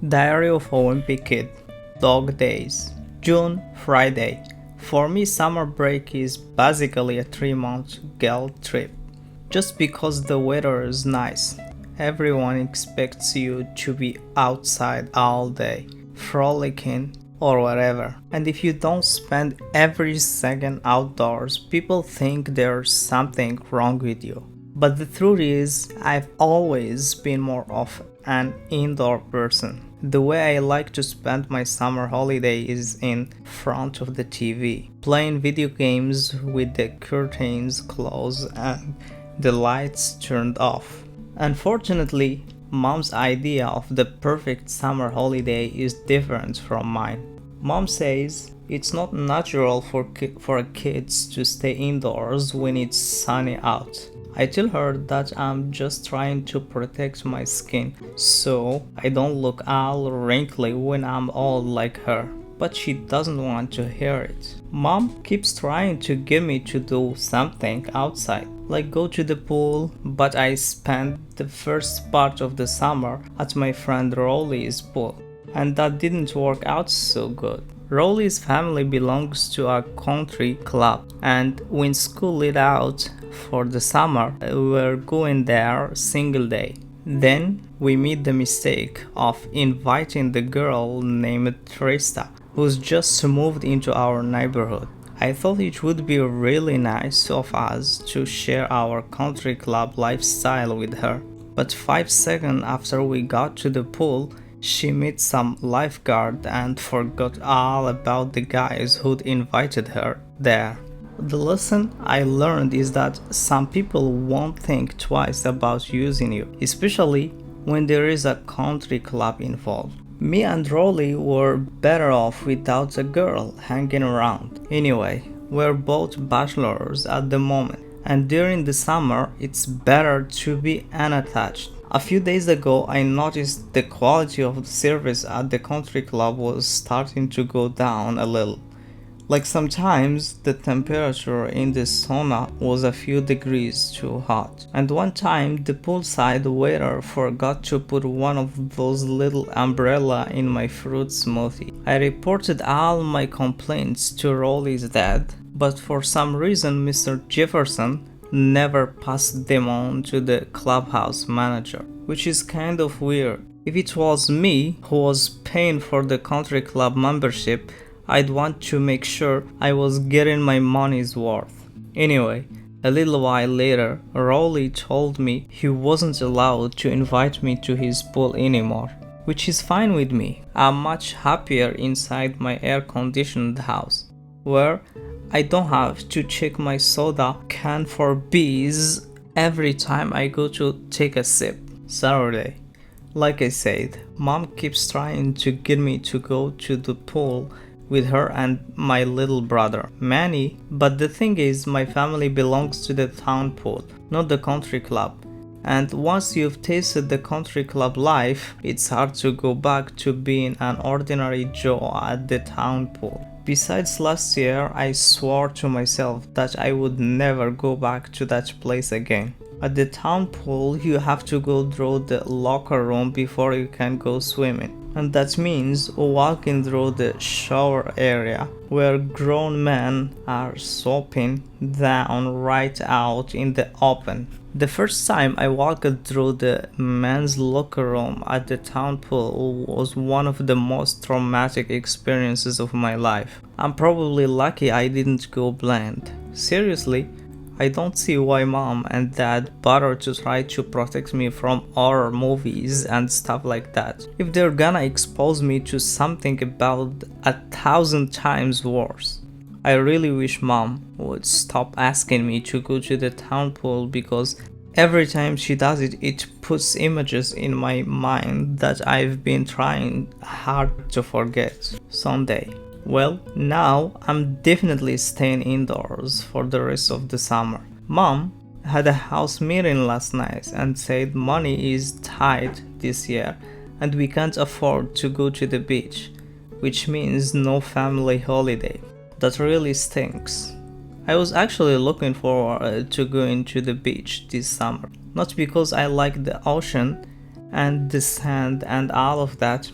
Diary of a Wimpy Kid, Dog Days. June, Friday. For me, summer break is basically a 3-month guilt trip. Just because the weather is nice, everyone expects you to be outside all day, frolicking or whatever. And if you don't spend every second outdoors, people think there's something wrong with you. But the truth is, I've always been more of an indoor person. The way I like to spend my summer holiday is in front of the TV, playing video games with the curtains closed and the lights turned off. Unfortunately, Mom's idea of the perfect summer holiday is different from mine. Mom says it's not natural for kids to stay indoors when it's sunny out. I tell her that I'm just trying to protect my skin so I don't look all wrinkly when I'm old like her. But she doesn't want to hear it. Mom keeps trying to get me to do something outside, like go to the pool, but I spent the first part of the summer at my friend Rolly's pool, and that didn't work out so good. Rolly's family belongs to a country club, and when school let out for the summer, we were going there single day. Then we made the mistake of inviting the girl named Trista, who's just moved into our neighborhood. I thought it would be really nice of us to share our country club lifestyle with her. But 5 seconds after we got to the pool, she met some lifeguard and forgot all about the guys who'd invited her there. The lesson I learned is that some people won't think twice about using you, especially when there is a country club involved. Me and Rolly were better off without a girl hanging around. Anyway, we're both bachelors at the moment, and during the summer it's better to be unattached. A few days ago, I noticed the quality of the service at the country club was starting to go down a little. Like sometimes the temperature in the sauna was a few degrees too hot. And one time the poolside waiter forgot to put one of those little umbrella in my fruit smoothie. I reported all my complaints to Rolly's dad, but for some reason Mr. Jefferson never passed them on to the clubhouse manager, which is kind of weird. If it was me who was paying for the country club membership, I'd want to make sure I was getting my money's worth. Anyway, a little while later, Rolly told me he wasn't allowed to invite me to his pool anymore, which is fine with me. I'm much happier inside my air-conditioned house, where I don't have to check my soda can for bees every time I go to take a sip. Saturday. Like I said, Mom keeps trying to get me to go to the pool with her and my little brother, Manny, but the thing is, my family belongs to the town pool, not the country club. And once you've tasted the country club life, it's hard to go back to being an ordinary Joe at the town pool. Besides, last year I swore to myself that I would never go back to that place again. At the town pool, you have to go through the locker room before you can go swimming. And that means walking through the shower area where grown men are soaping down right out in the open. The first time I walked through the men's locker room at the town pool was one of the most traumatic experiences of my life. I'm probably lucky I didn't go blind. Seriously, I don't see why Mom and Dad bother to try to protect me from horror movies and stuff like that, if they're gonna expose me to something about 1,000 times worse. I really wish Mom would stop asking me to go to the town pool, because every time she does it, it puts images in my mind that I've been trying hard to forget someday. Well, now I'm definitely staying indoors for the rest of the summer. Mom had a house meeting last night and said money is tight this year and we can't afford to go to the beach, which means no family holiday. That really stinks. I was actually looking forward to going to the beach this summer, not because I like the ocean and the sand and all of that,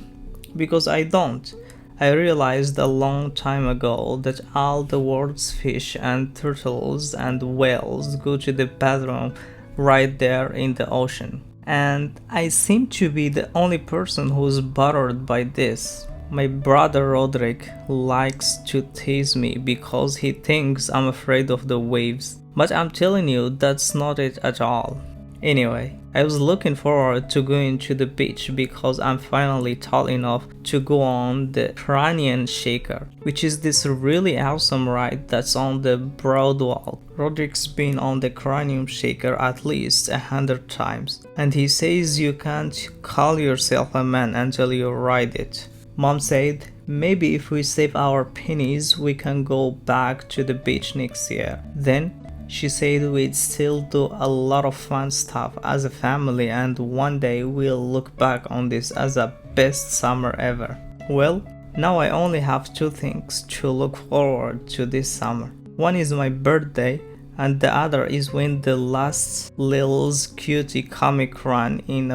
because I don't. I realized a long time ago that all the world's fish and turtles and whales go to the bathroom right there in the ocean. And I seem to be the only person who's bothered by this. My brother Roderick likes to tease me because he thinks I'm afraid of the waves, but I'm telling you that's not it at all. Anyway, I was looking forward to going to the beach because I'm finally tall enough to go on the Cranium Shaker, which is this really awesome ride that's on the broad wall. Roderick's been on the Cranium Shaker at least 100 times, and he says you can't call yourself a man until you ride it. Mom said, maybe if we save our pennies, we can go back to the beach next year. Then she said we'd still do a lot of fun stuff as a family, and one day we'll look back on this as the best summer ever. Well, now I only have two things to look forward to this summer. One is my birthday, and the other is when the last Lil's Cutie comic run in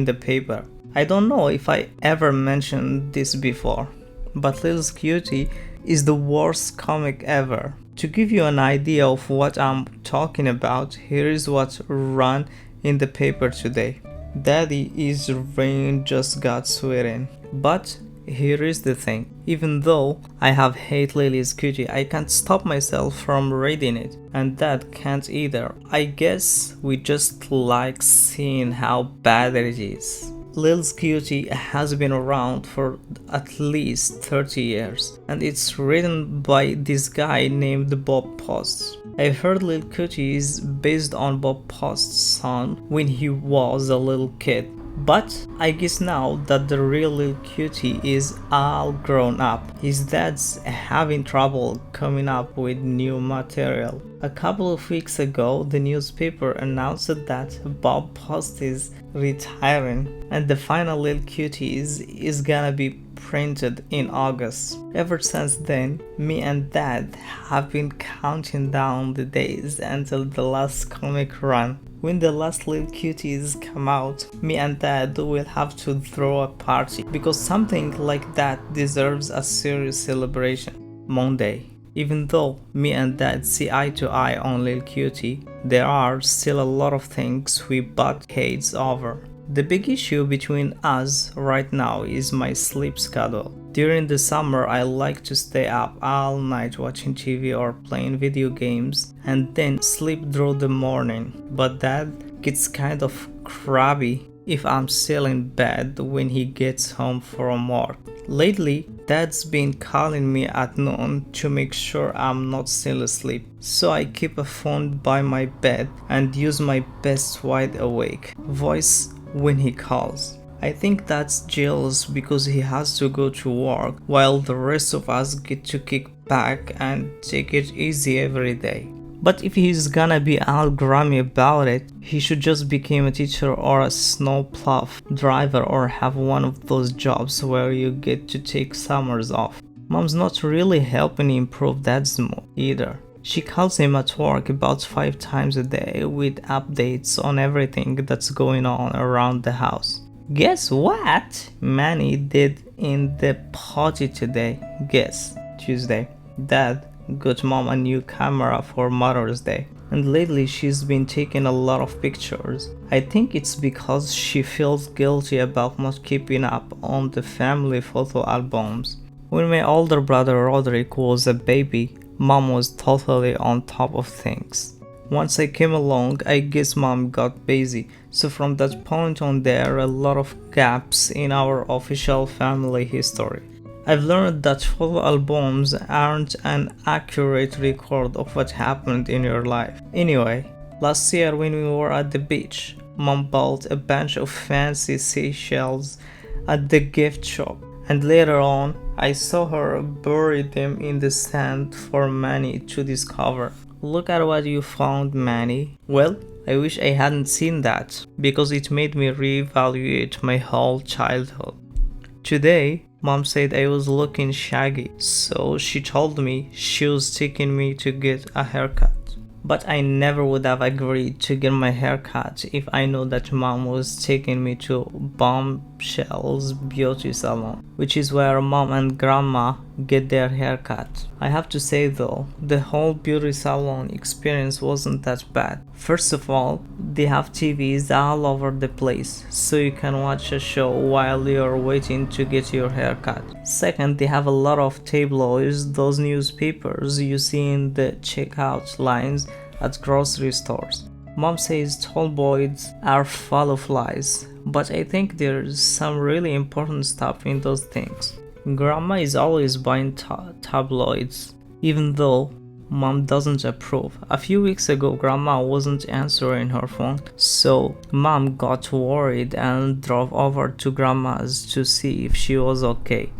the paper. I don't know if I ever mentioned this before, but Lil's Cutie is the worst comic ever. To give you an idea of what I'm talking about, here is what ran in the paper today. Daddy is rain just got sweating. But here is the thing. Even though I have hate Lily's Cutie, I can't stop myself from reading it. And Dad can't either. I guess we just like seeing how bad it is. Lil's Cutie has been around for at least 30 years, and it's written by this guy named Bob Post. I've heard Lil Cutie is based on Bob Post's son when he was a little kid, but I guess now that the real Lil Cutie is all grown up, his dad's having trouble coming up with new material. A couple of weeks ago, the newspaper announced that Bob Post is retiring, and the final Lil Cutie is gonna be printed in August. Ever since then, me and Dad have been counting down the days until the last comic run. When the last Lil Cuties come out, me and Dad will have to throw a party because something like that deserves a serious celebration. Monday. Even though me and Dad see eye to eye on Lil Cutie, there are still a lot of things we butt heads over. The big issue between us right now is my sleep schedule. During the summer, I like to stay up all night watching TV or playing video games and then sleep through the morning. But Dad gets kind of crabby if I'm still in bed when he gets home from work. Lately, Dad's been calling me at noon to make sure I'm not still asleep, so I keep a phone by my bed and use my best wide awake voice when he calls. I think that's jealous because he has to go to work while the rest of us get to kick back and take it easy every day. But if he's gonna be all grummy about it, he should just become a teacher or a snowplow driver or have one of those jobs where you get to take summers off. Mom's not really helping improve Dad's mood either. She calls him at work about 5 times a day with updates on everything that's going on around the house. Guess what Manny did in the potty today? Guess. Tuesday. Dad got Mom a new camera for Mother's Day, and lately she's been taking a lot of pictures. I think it's because she feels guilty about not keeping up on the family photo albums. When my older brother Roderick was a baby, Mom was totally on top of things. Once I came along, I guess Mom got busy, so from that point on there are a lot of gaps in our official family history. I've learned that photo albums aren't an accurate record of what happened in your life. Anyway, last year when we were at the beach, Mom bought a bunch of fancy seashells at the gift shop, and later on, I saw her bury them in the sand for Manny to discover. Look at what you found, Manny. Well, I wish I hadn't seen that, because it made me reevaluate my whole childhood. Today, Mom said I was looking shaggy, so she told me she was taking me to get a haircut. But I never would have agreed to get my hair cut if I know that mom was taking me to Bombshell's beauty salon, which is where mom and grandma get their hair cut. I have to say though, the whole beauty salon experience wasn't that bad. First of all, they have TVs all over the place, so you can watch a show while you're waiting to get your hair cut. Second, they have a lot of tabloids, those newspapers you see in the checkout lines at grocery stores. Mom says tabloids are full of lies, but I think there's some really important stuff in those things. Grandma is always buying tabloids, even though mom doesn't approve. A few weeks ago, grandma wasn't answering her phone, so mom got worried and drove over to grandma's to see if she was okay.